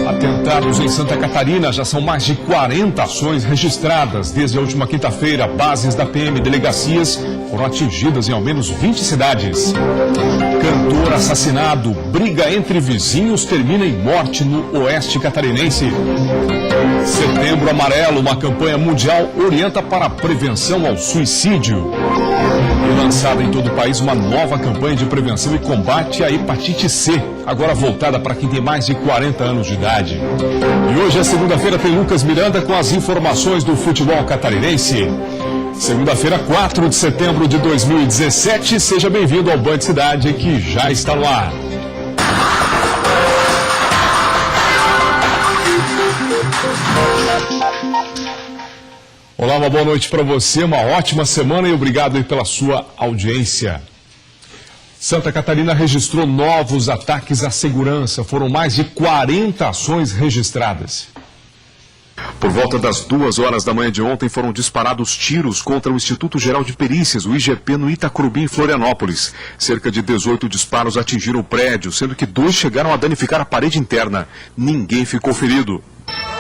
Atentados em Santa Catarina, já são mais de 40 ações registradas. Desde a última quinta-feira, bases da PM e delegacias foram atingidas em ao menos 20 cidades. Cantor assassinado, briga entre vizinhos termina em morte no oeste catarinense. Setembro Amarelo, uma campanha mundial orienta para a prevenção ao suicídio. E lançada em todo o país uma nova campanha de prevenção e combate à hepatite C, agora voltada para quem tem mais de 40 anos de idade. E hoje é segunda-feira, tem Lucas Miranda com as informações do futebol catarinense. Segunda-feira, 4 de setembro de 2017, seja bem-vindo ao Band Cidade, que já está no ar. Olá, uma boa noite para você, uma ótima semana e obrigado aí pela sua audiência. Santa Catarina registrou novos ataques à segurança, foram mais de 40 ações registradas. Por volta das 2 horas da manhã de ontem foram disparados tiros contra o Instituto Geral de Perícias, o IGP, no Itacurubim, em Florianópolis. Cerca de 18 disparos atingiram o prédio, sendo que 2 chegaram a danificar a parede interna. Ninguém ficou ferido.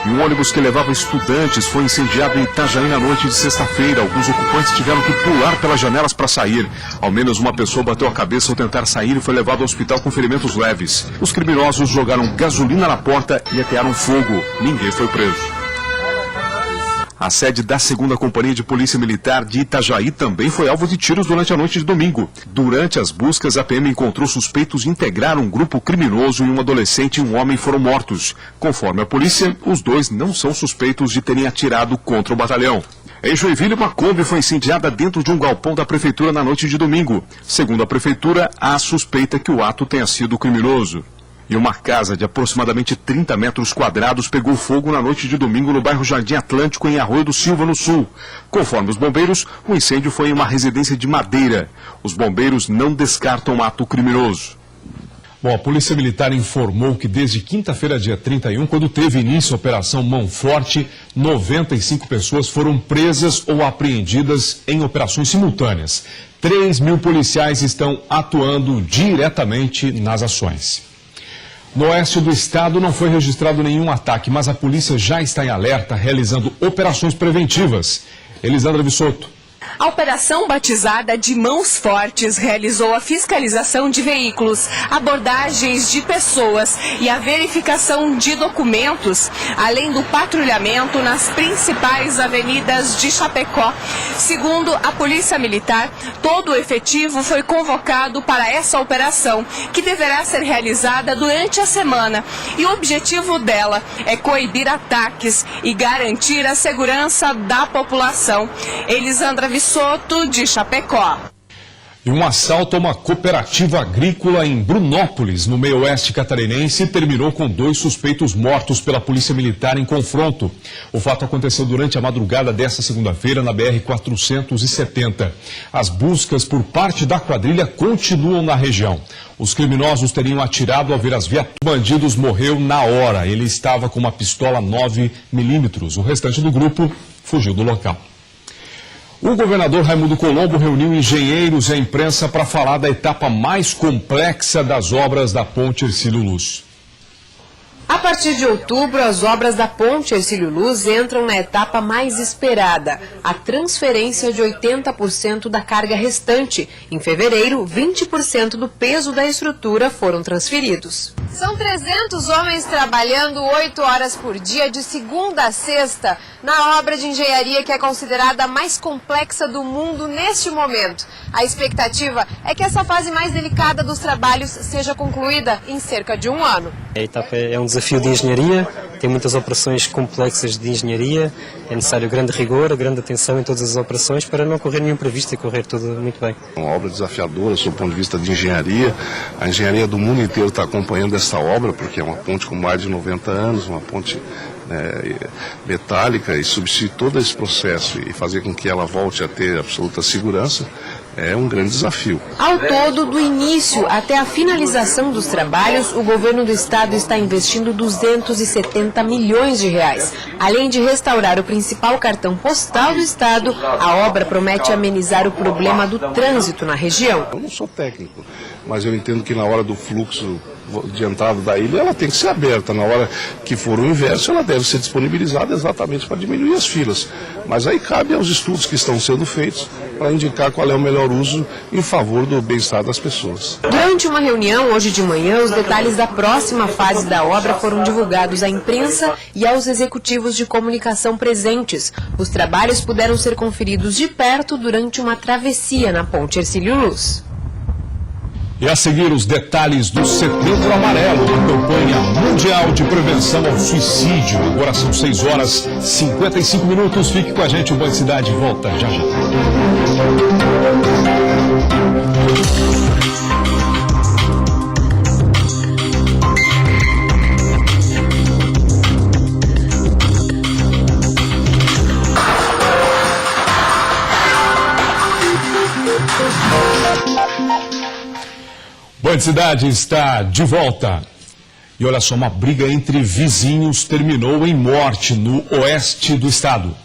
E um ônibus que levava estudantes foi incendiado em Itajaí na noite de sexta-feira. Alguns ocupantes tiveram que pular pelas janelas para sair. Ao menos uma pessoa bateu a cabeça ao tentar sair e foi levado ao hospital com ferimentos leves. Os criminosos jogaram gasolina na porta e atearam fogo. Ninguém foi preso. A sede da 2ª Companhia de Polícia Militar de Itajaí também foi alvo de tiros durante a noite de domingo. Durante as buscas, a PM encontrou suspeitos de integrar um grupo criminoso e um adolescente e um homem foram mortos. Conforme a polícia, os 2 não são suspeitos de terem atirado contra o batalhão. Em Joinville, uma Kombi foi incendiada dentro de um galpão da prefeitura na noite de domingo. Segundo a prefeitura, há suspeita que o ato tenha sido criminoso. E uma casa de aproximadamente 30 metros quadrados pegou fogo na noite de domingo no bairro Jardim Atlântico, em Arroio do Silva, no sul. Conforme os bombeiros, o incêndio foi em uma residência de madeira. Os bombeiros não descartam ato criminoso. Bom, a Polícia Militar informou que desde quinta-feira, dia 31, quando teve início a Operação Mão Forte, 95 pessoas foram presas ou apreendidas em operações simultâneas. 3.000 policiais estão atuando diretamente nas ações. No oeste do estado não foi registrado nenhum ataque, mas a polícia já está em alerta, realizando operações preventivas. Elisandra Vissotto. A operação batizada de Mãos Fortes realizou a fiscalização de veículos, abordagens de pessoas e a verificação de documentos, além do patrulhamento nas principais avenidas de Chapecó. Segundo a Polícia Militar, todo o efetivo foi convocado para essa operação, que deverá ser realizada durante a semana. E o objetivo dela é coibir ataques e garantir a segurança da população. Elisandra Vissotto, de Chapecó. E um assalto a uma cooperativa agrícola em Brunópolis, no meio-oeste catarinense, terminou com 2 suspeitos mortos pela Polícia Militar em confronto. O fato aconteceu durante a madrugada desta segunda-feira na BR-470. As buscas por parte da quadrilha continuam na região. Os criminosos teriam atirado ao ver as viaturas. O bandido morreu na hora. Ele estava com uma pistola 9mm. O restante do grupo fugiu do local. O governador Raimundo Colombo reuniu engenheiros e a imprensa para falar da etapa mais complexa das obras da Ponte Hercílio Luz. A partir de outubro, as obras da Ponte Hercílio Luz entram na etapa mais esperada, a transferência de 80% da carga restante. Em fevereiro, 20% do peso da estrutura foram transferidos. São 300 homens trabalhando 8 horas por dia, de segunda a sexta, na obra de engenharia que é considerada a mais complexa do mundo neste momento. A expectativa é que essa fase mais delicada dos trabalhos seja concluída em cerca de 1 ano. A etapa é um desafio de engenharia, tem muitas operações complexas de engenharia, é necessário grande rigor, grande atenção em todas as operações para não correr nenhum imprevisto e correr tudo muito bem. Uma obra desafiadora, sob o ponto de vista de engenharia. A engenharia do mundo inteiro está acompanhando essa obra, porque é uma ponte com mais de 90 anos, uma ponte metálica, e substituir todo esse processo e fazer com que ela volte a ter absoluta segurança é um grande desafio. Ao todo, do início até a finalização dos trabalhos, o governo do estado está investindo 270 milhões de reais. Além de restaurar o principal cartão postal do estado, a obra promete amenizar o problema do trânsito na região. Eu não sou técnico, mas eu entendo que na hora do fluxo de entrada da ilha, ela tem que ser aberta. Na hora que for o inverso, ela deve ser disponibilizada exatamente para diminuir as filas. Mas aí cabe aos estudos que estão sendo feitos para indicar qual é o melhor uso em favor do bem-estar das pessoas. Durante uma reunião hoje de manhã, os detalhes da próxima fase da obra foram divulgados à imprensa e aos executivos de comunicação presentes. Os trabalhos puderam ser conferidos de perto durante uma travessia na ponte Hercílio Luz. E a seguir, os detalhes do Setembro Amarelo, a campanha mundial de prevenção ao suicídio. Agora são 6h55. Fique com a gente, o Band Cidade volta já já. Band Cidade está de volta. E olha só, uma briga entre vizinhos terminou em morte no oeste do estado.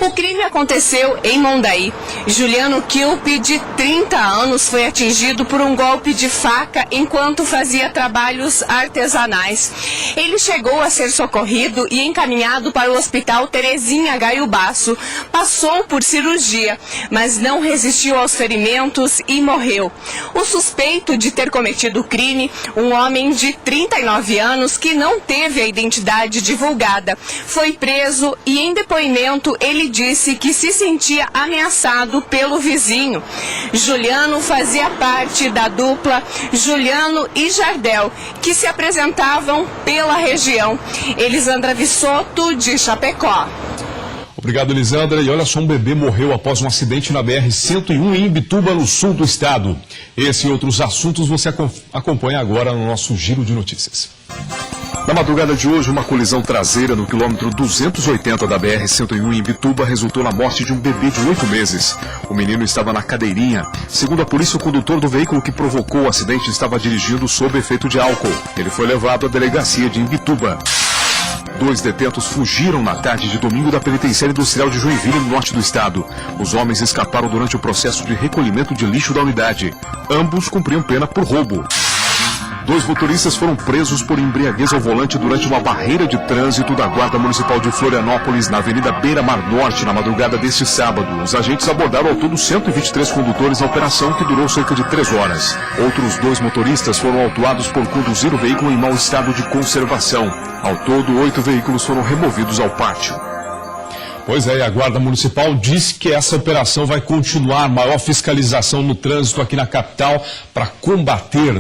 O crime aconteceu em Mondaí. Juliano Kilpe, de 30 anos, foi atingido por um golpe de faca enquanto fazia trabalhos artesanais. Ele chegou a ser socorrido e encaminhado para o Hospital Terezinha Gaiubasso. Passou por cirurgia, mas não resistiu aos ferimentos e morreu. O suspeito de ter cometido o crime, um homem de 39 anos que não teve a identidade divulgada, foi preso e, em depoimento, ele disse que se sentia ameaçado pelo vizinho. Juliano fazia parte da dupla Juliano e Jardel, que se apresentavam pela região. Elisandra Vissotto, de Chapecó. Obrigado, Elisandra. E olha só, um bebê morreu após um acidente na BR-101 em Imbituba, no sul do estado. Esse e outros assuntos você acompanha agora no nosso Giro de Notícias. Na madrugada de hoje, uma colisão traseira no quilômetro 280 da BR-101 em Imbituba resultou na morte de um bebê de 8 meses. O menino estava na cadeirinha. Segundo a polícia, o condutor do veículo que provocou o acidente estava dirigindo sob efeito de álcool. Ele foi levado à delegacia de Imbituba. 2 detentos fugiram na tarde de domingo da penitenciária industrial de Joinville, no norte do estado. Os homens escaparam durante o processo de recolhimento de lixo da unidade. Ambos cumpriam pena por roubo. 2 motoristas foram presos por embriaguez ao volante durante uma barreira de trânsito da Guarda Municipal de Florianópolis, na Avenida Beira Mar Norte, na madrugada deste sábado. Os agentes abordaram ao todo 123 condutores na operação, que durou cerca de 3 horas. Outros 2 motoristas foram autuados por conduzir o veículo em mau estado de conservação. Ao todo, 8 veículos foram removidos ao pátio. Pois é, e a Guarda Municipal diz que essa operação vai continuar, maior fiscalização no trânsito aqui na capital para combater,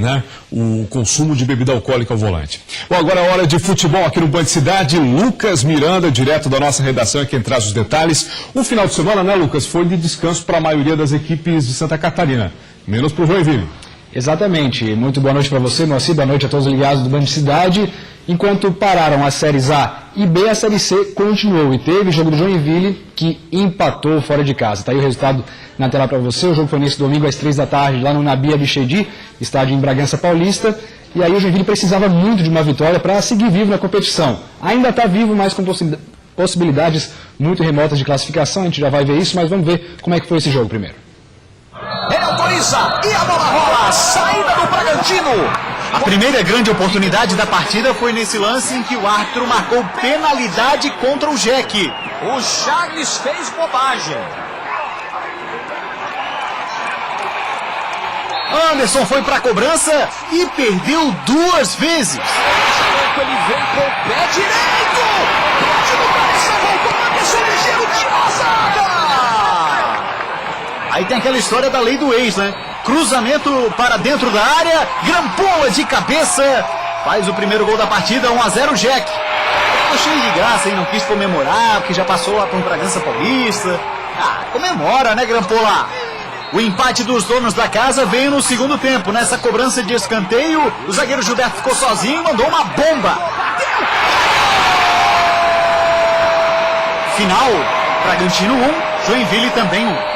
o consumo de bebida alcoólica ao volante. Bom, agora é hora de futebol aqui no Band Cidade. Lucas Miranda, direto da nossa redação, é quem traz os detalhes. O final de semana, Lucas, foi de descanso para a maioria das equipes de Santa Catarina, menos para o Joinville. Exatamente. Muito boa noite para você, Moacir. Boa noite a todos ligados do Band Cidade. Enquanto pararam as séries A e B, a série C continuou e teve jogo do Joinville, que empatou fora de casa. Está aí o resultado na tela para você. O jogo foi nesse domingo às 3 da tarde, lá no Nabi Abichedi, estádio em Bragança Paulista. E aí o Joinville precisava muito de uma vitória para seguir vivo na competição. Ainda está vivo, mas com possibilidades muito remotas de classificação. A gente já vai ver isso, mas vamos ver como é que foi esse jogo primeiro. Ele autoriza e a bola rola, saída do Bragantino. A primeira grande oportunidade da partida foi nesse lance em que o árbitro marcou penalidade contra o Jack. O Charles fez bobagem. Anderson foi para a cobrança e perdeu 2 vezes. Ele vem com o pé direito. Pode mudar essa volta, Anderson ligeiro, tira a zaga. Aí tem aquela história da lei do ex, Cruzamento para dentro da área, Grampola de cabeça, faz o primeiro gol da partida, 1-0 Jack. Tô cheio de graça, hein? Não quis comemorar, porque já passou lá para o Bragança Paulista. Comemora, Grampola? O empate dos donos da casa veio no segundo tempo. Nessa cobrança de escanteio, o zagueiro Gilberto ficou sozinho e mandou uma bomba. Final, Bragantino 1, Joinville também 1.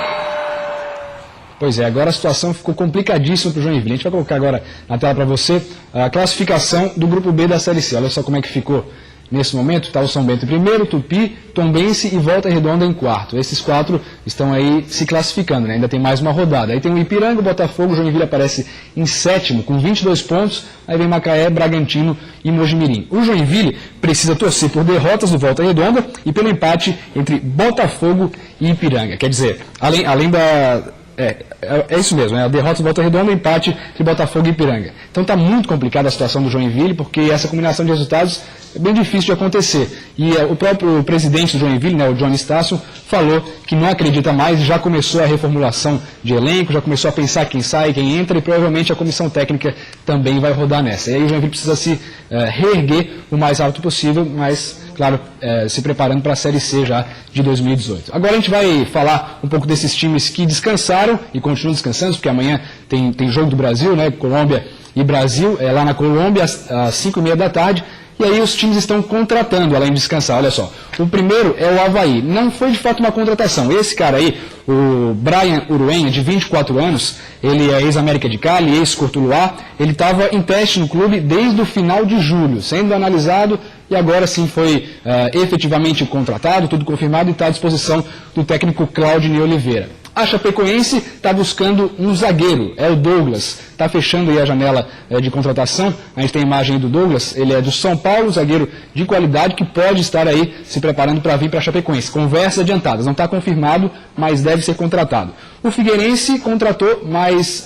Pois é, agora a situação ficou complicadíssima para o Joinville. A gente vai colocar agora na tela para você a classificação do Grupo B da Série C. Olha só como é que ficou Nesse momento está o São Bento em primeiro, Tupi, Tombense e Volta Redonda em quarto. Esses 4 estão aí se classificando, né? Ainda tem mais uma rodada. Aí tem o Ipiranga, o Botafogo, o Joinville aparece em sétimo com 22 pontos. Aí vem Macaé, Bragantino e Mojimirim. O Joinville precisa torcer por derrotas do Volta Redonda e pelo empate entre Botafogo e Ipiranga. Quer dizer, além da... É isso mesmo, a derrota do Volta Redonda, empate de Botafogo e Ipiranga. Então está muito complicada a situação do Joinville, porque essa combinação de resultados é bem difícil de acontecer. E o próprio presidente do Joinville, né, o Johnny Estácio, falou que não acredita mais, já começou a reformulação de elenco, já começou a pensar quem sai, quem entra, e provavelmente a comissão técnica também vai rodar nessa. E aí o Joinville precisa se reerguer o mais rápido possível, mas, claro, se preparando para a Série C já de 2018. Agora a gente vai falar um pouco desses times que descansaram e continuam descansando, porque amanhã tem jogo do Brasil, né, Colômbia e Brasil, lá na Colômbia, às 5h30 da tarde. E aí os times estão contratando, além de descansar. Olha só, o primeiro é o Avaí. Não foi de fato uma contratação. Esse cara aí, o Brian Uruenha, de 24 anos, ele é ex-América de Cali, ex-Cortuluá. Ele estava em teste no clube desde o final de julho, sendo analisado e agora sim foi efetivamente contratado, tudo confirmado e está à disposição do técnico Claudinei Oliveira. A Chapecoense está buscando um zagueiro, é o Douglas, está fechando aí a janela de contratação. A gente tem a imagem aí do Douglas, ele é do São Paulo, zagueiro de qualidade que pode estar aí se preparando para vir para a Chapecoense. Conversas adiantadas, não está confirmado, mas deve ser contratado. O Figueirense contratou, mas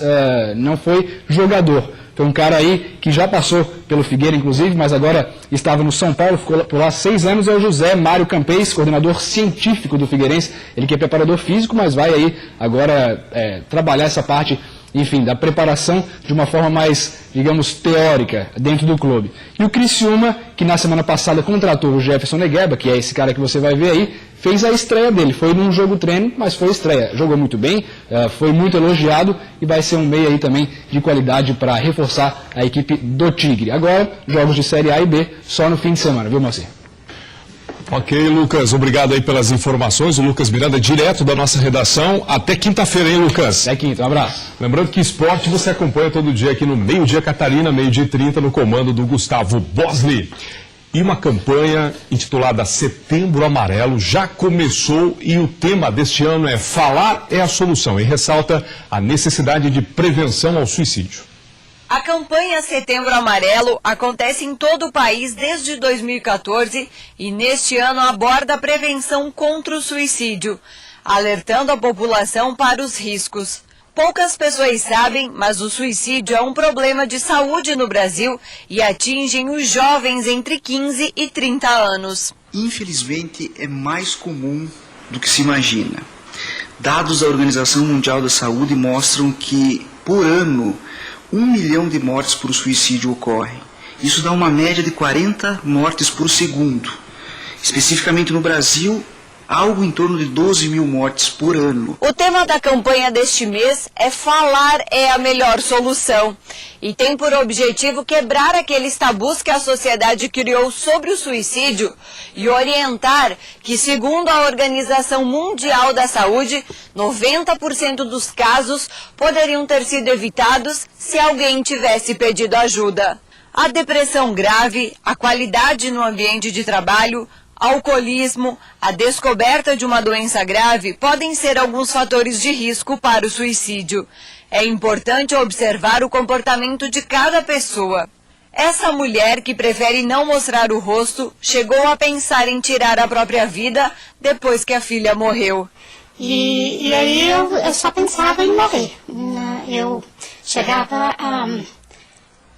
não foi jogador. Foi um cara aí que já passou pelo Figueira, inclusive, mas agora estava no São Paulo, ficou por lá 6 anos, é o José Mário Campês, coordenador científico do Figueirense. Ele que é preparador físico, mas vai aí agora trabalhar essa parte, enfim, da preparação de uma forma mais, digamos, teórica dentro do clube. E o Criciúma, que na semana passada contratou o Jefferson Negueba, que é esse cara que você vai ver aí, fez a estreia dele. Foi num jogo treino, mas foi estreia. Jogou muito bem, foi muito elogiado e vai ser um meio aí também de qualidade para reforçar a equipe do Tigre. Agora, jogos de Série A e B só no fim de semana, viu, Moacir? Ok, Lucas, obrigado aí pelas informações. O Lucas Miranda, direto da nossa redação. Até quinta-feira, hein, Lucas? Até quinta, um abraço. Lembrando que esporte você acompanha todo dia aqui no Meio Dia Catarina, 12h30, no comando do Gustavo Bosley. E uma campanha intitulada Setembro Amarelo já começou e o tema deste ano é Falar é a Solução e ressalta a necessidade de prevenção ao suicídio. A campanha Setembro Amarelo acontece em todo o país desde 2014 e neste ano aborda a prevenção contra o suicídio, alertando a população para os riscos. Poucas pessoas sabem, mas o suicídio é um problema de saúde no Brasil e atingem os jovens entre 15 e 30 anos. Infelizmente, é mais comum do que se imagina. Dados da Organização Mundial da Saúde mostram que, por ano, 1 milhão de mortes por suicídio ocorrem. Isso dá uma média de 40 mortes por segundo. Especificamente no Brasil, algo em torno de 12 mil mortes por ano. O tema da campanha deste mês é Falar é a Melhor Solução e tem por objetivo quebrar aqueles tabus que a sociedade criou sobre o suicídio e orientar que, segundo a Organização Mundial da Saúde, 90% dos casos poderiam ter sido evitados se alguém tivesse pedido ajuda. A depressão grave, a qualidade no ambiente de trabalho, alcoolismo, a descoberta de uma doença grave podem ser alguns fatores de risco para o suicídio. É importante observar o comportamento de cada pessoa. Essa mulher, que prefere não mostrar o rosto, chegou a pensar em tirar a própria vida depois que a filha morreu. E aí eu só pensava em morrer. Eu chegava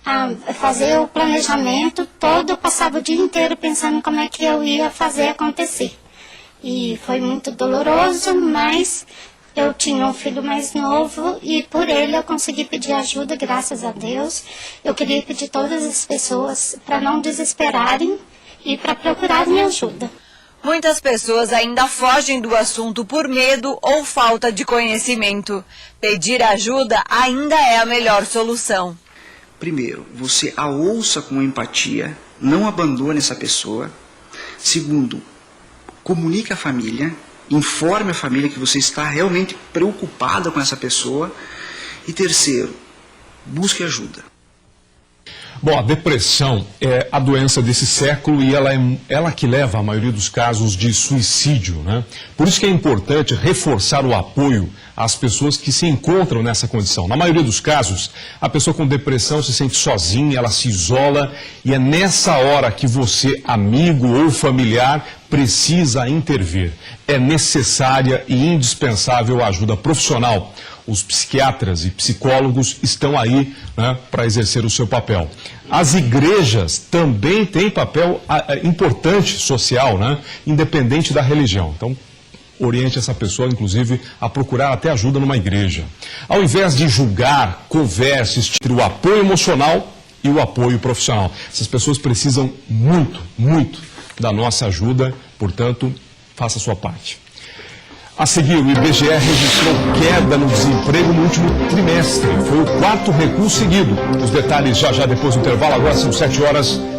a fazer o planejamento todo, eu passava o dia inteiro pensando como é que eu ia fazer acontecer. E foi muito doloroso, mas eu tinha um filho mais novo e por ele eu consegui pedir ajuda, graças a Deus. Eu queria pedir a todas as pessoas para não desesperarem e para procurarem ajuda. Muitas pessoas ainda fogem do assunto por medo ou falta de conhecimento. Pedir ajuda ainda é a melhor solução. Primeiro, você a ouça com empatia, não abandone essa pessoa. Segundo, comunique à família, informe a família que você está realmente preocupada com essa pessoa. E terceiro, busque ajuda. Bom, a depressão é a doença desse século e ela que leva a maioria dos casos de suicídio, né? Por isso que é importante reforçar o apoio às pessoas que se encontram nessa condição. Na maioria dos casos, a pessoa com depressão se sente sozinha, ela se isola e é nessa hora que você, amigo ou familiar, precisa intervir. É necessária e indispensável a ajuda profissional. Os psiquiatras e psicólogos estão aí, né, para exercer o seu papel. As igrejas também têm papel importante social, né, independente da religião. Então, oriente essa pessoa, inclusive, a procurar até ajuda numa igreja. Ao invés de julgar, converse, entre o apoio emocional e o apoio profissional. Essas pessoas precisam muito, muito da nossa ajuda, portanto, faça a sua parte. A seguir, o IBGE registrou queda no desemprego no último trimestre. Foi o 4º recuo seguido. Os detalhes já depois do intervalo, agora são 7h08.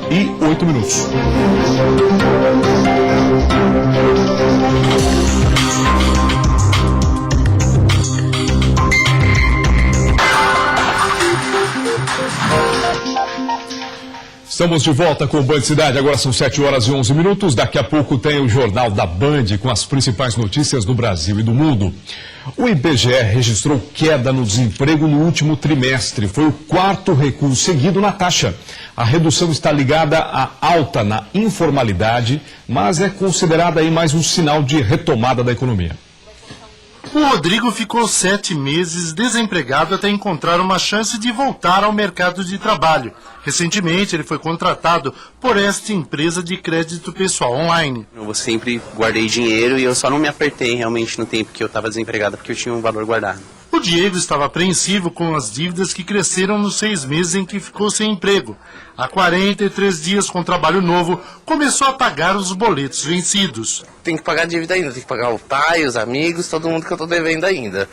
Estamos de volta com o Band Cidade, agora são 7h11. Daqui a pouco tem o Jornal da Band com as principais notícias do Brasil e do mundo. O IBGE registrou queda no desemprego no último trimestre. Foi o 4º recuo seguido na taxa. A redução está ligada à alta na informalidade, mas é considerada aí mais um sinal de retomada da economia. O Rodrigo ficou 7 meses desempregado até encontrar uma chance de voltar ao mercado de trabalho. Recentemente, ele foi contratado por esta empresa de crédito pessoal online. Eu sempre guardei dinheiro e eu só não me apertei realmente no tempo que eu estava desempregado, porque eu tinha um valor guardado. O Diego estava apreensivo com as dívidas que cresceram nos 6 meses em que ficou sem emprego. Há 43 dias, com trabalho novo, começou a pagar os boletos vencidos. Tem que pagar a dívida ainda, tem que pagar o pai, os amigos, todo mundo que eu estou devendo ainda.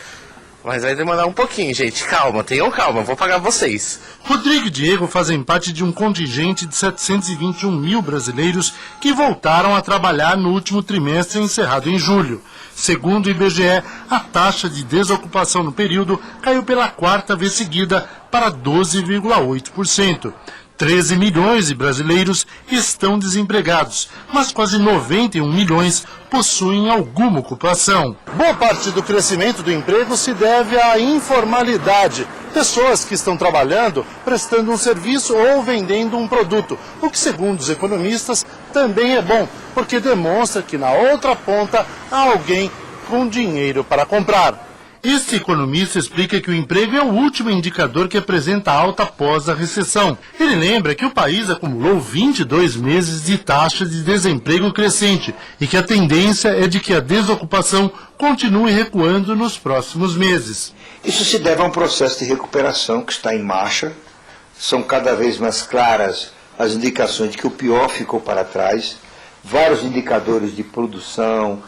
Mas vai demorar um pouquinho, gente. Calma, tenham calma, vou pagar vocês. Rodrigo e Diego fazem parte de um contingente de 721 mil brasileiros que voltaram a trabalhar no último trimestre encerrado em julho. Segundo o IBGE, a taxa de desocupação no período caiu pela 4ª vez seguida para 12,8%. 13 milhões de brasileiros estão desempregados, mas quase 91 milhões possuem alguma ocupação. Boa parte do crescimento do emprego se deve à informalidade. Pessoas que estão trabalhando, prestando um serviço ou vendendo um produto, o que, segundo os economistas, também é bom, porque demonstra que na outra ponta há alguém com dinheiro para comprar. Este economista explica que o emprego é o último indicador que apresenta alta após a recessão. Ele lembra que o país acumulou 22 meses de taxa de desemprego crescente e que a tendência é de que a desocupação continue recuando nos próximos meses. Isso se deve a um processo de recuperação que está em marcha. São cada vez mais claras as indicações de que o pior ficou para trás. Vários indicadores de produção,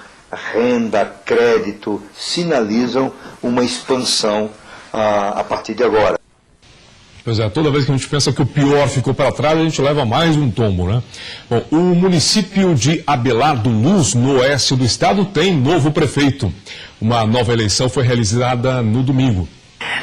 renda, crédito, sinalizam uma expansão a partir de agora. Pois é, toda vez que a gente pensa que o pior ficou para trás, a gente leva mais um tombo, né? Bom, o município de Abelardo Luz, no oeste do estado, tem novo prefeito. Uma nova eleição foi realizada no domingo.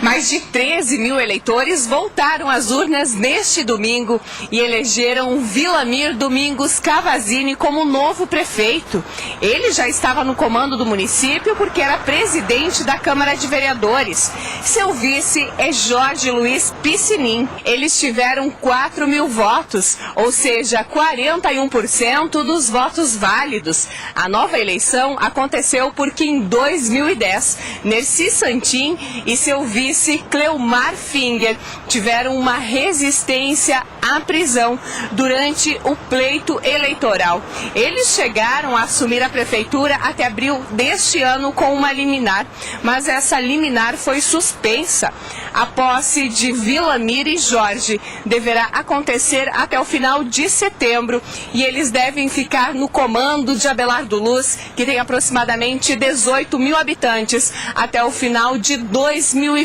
Mais de 13 mil eleitores voltaram às urnas neste domingo e elegeram Vilamir Domingos Cavazzini como novo prefeito. Ele já estava no comando do município porque era presidente da Câmara de Vereadores. Seu vice é Jorge Luiz Piscinin. Eles tiveram 4 mil votos, ou seja, 41% dos votos válidos. A nova eleição aconteceu porque em 2010, Nercy Santin e seu vice Cleomar Finger tiveram uma resistência à prisão durante o pleito eleitoral. Eles chegaram a assumir a prefeitura até abril deste ano com uma liminar, mas essa liminar foi suspensa. A posse de Vilamir e Jorge deverá acontecer até o final de setembro e eles devem ficar no comando de Abelardo Luz, que tem aproximadamente 18 mil habitantes, até o final de 2020.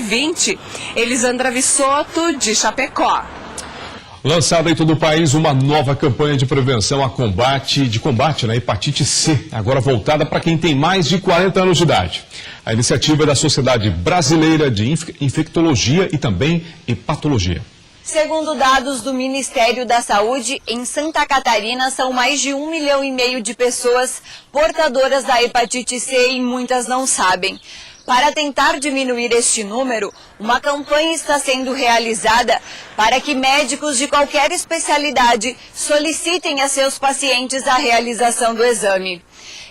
Elisandra Vissotto, de Chapecó. Lançada em todo o país uma nova campanha de prevenção a combate à hepatite C, agora voltada para quem tem mais de 40 anos de idade. A iniciativa é da Sociedade Brasileira de Infectologia e também Hepatologia. Segundo dados do Ministério da Saúde, em Santa Catarina são mais de 1,5 milhão de pessoas portadoras da hepatite C e muitas não sabem. Para tentar diminuir este número, uma campanha está sendo realizada para que médicos de qualquer especialidade solicitem a seus pacientes a realização do exame.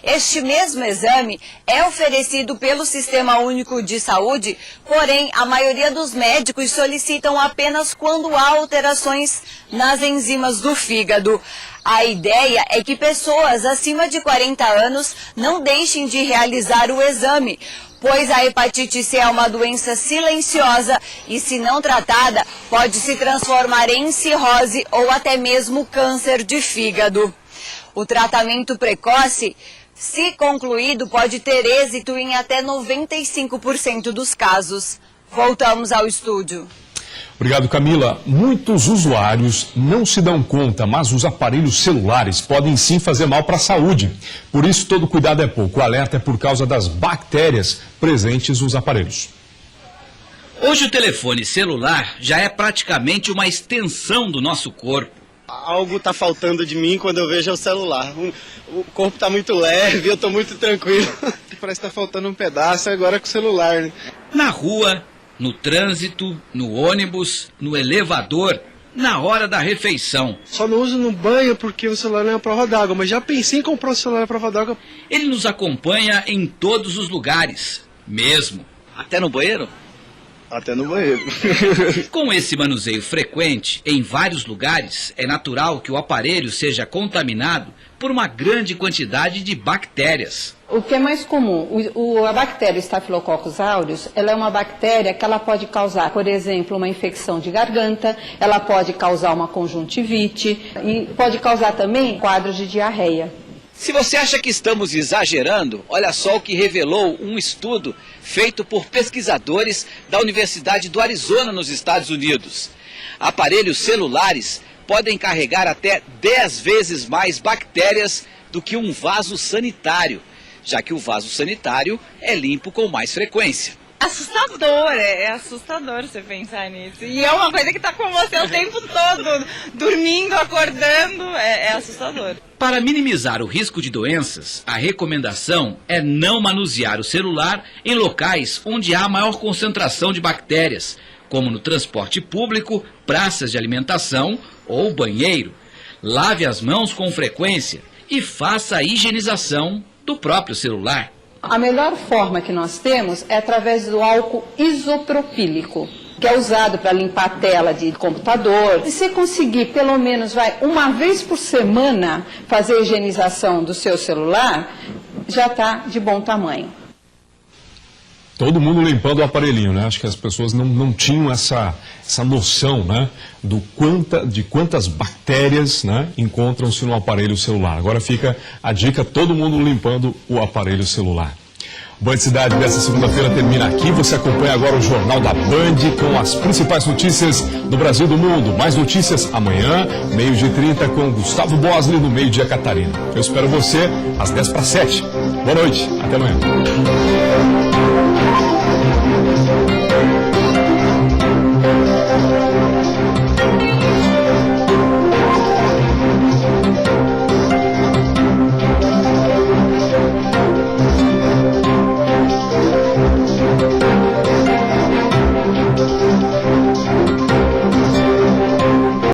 Este mesmo exame é oferecido pelo Sistema Único de Saúde, porém a maioria dos médicos solicitam apenas quando há alterações nas enzimas do fígado. A ideia é que pessoas acima de 40 anos não deixem de realizar o exame, pois a hepatite C é uma doença silenciosa e, se não tratada, pode se transformar em cirrose ou até mesmo câncer de fígado. O tratamento precoce, se concluído, pode ter êxito em até 95% dos casos. Voltamos ao estúdio. Obrigado, Camila. Muitos usuários não se dão conta, mas os aparelhos celulares podem sim fazer mal para a saúde. Por isso, todo cuidado é pouco. O alerta é por causa das bactérias presentes nos aparelhos. Hoje o telefone celular já é praticamente uma extensão do nosso corpo. Algo está faltando de mim quando eu vejo o celular. O corpo está muito leve, eu estou muito tranquilo. Parece que está faltando um pedaço agora com o celular, né? Na rua, no trânsito, no ônibus, no elevador, na hora da refeição. Só não uso no banho porque o celular não é a prova d'água, mas já pensei em comprar o celular à prova d'água. Ele nos acompanha em todos os lugares, mesmo. Até no banheiro? Até no banheiro. Com esse manuseio frequente em vários lugares, é natural que o aparelho seja contaminado por uma grande quantidade de bactérias. O que é mais comum, a bactéria Staphylococcus aureus, ela é uma bactéria que ela pode causar, por exemplo, uma infecção de garganta, ela pode causar uma conjuntivite e pode causar também quadros de diarreia. Se você acha que estamos exagerando, olha só o que revelou um estudo feito por pesquisadores da Universidade do Arizona, nos Estados Unidos. Aparelhos celulares podem carregar até 10 vezes mais bactérias do que um vaso sanitário, já que o vaso sanitário é limpo com mais frequência. Assustador, é assustador você pensar nisso. E é uma coisa que está com você o tempo todo, dormindo, acordando, é assustador. Para minimizar o risco de doenças, a recomendação é não manusear o celular em locais onde há maior concentração de bactérias, como no transporte público, praças de alimentação ou banheiro. Lave as mãos com frequência e faça a higienização do próprio celular. A melhor forma que nós temos é através do álcool isopropílico, que é usado para limpar a tela de computador. Se você conseguir, pelo menos, uma vez por semana, fazer a higienização do seu celular, já está de bom tamanho. Todo mundo limpando o aparelhinho, né? Acho que as pessoas não tinham essa noção, né? De quantas bactérias, né, encontram-se no aparelho celular. Agora fica a dica, todo mundo limpando o aparelho celular. O Band Cidade dessa segunda-feira termina aqui. Você acompanha agora o Jornal da Band com as principais notícias do Brasil e do mundo. Mais notícias amanhã, 12h30, com Gustavo Bosley no Meio Dia Catarina. Eu espero você às 6:50. Boa noite, até amanhã.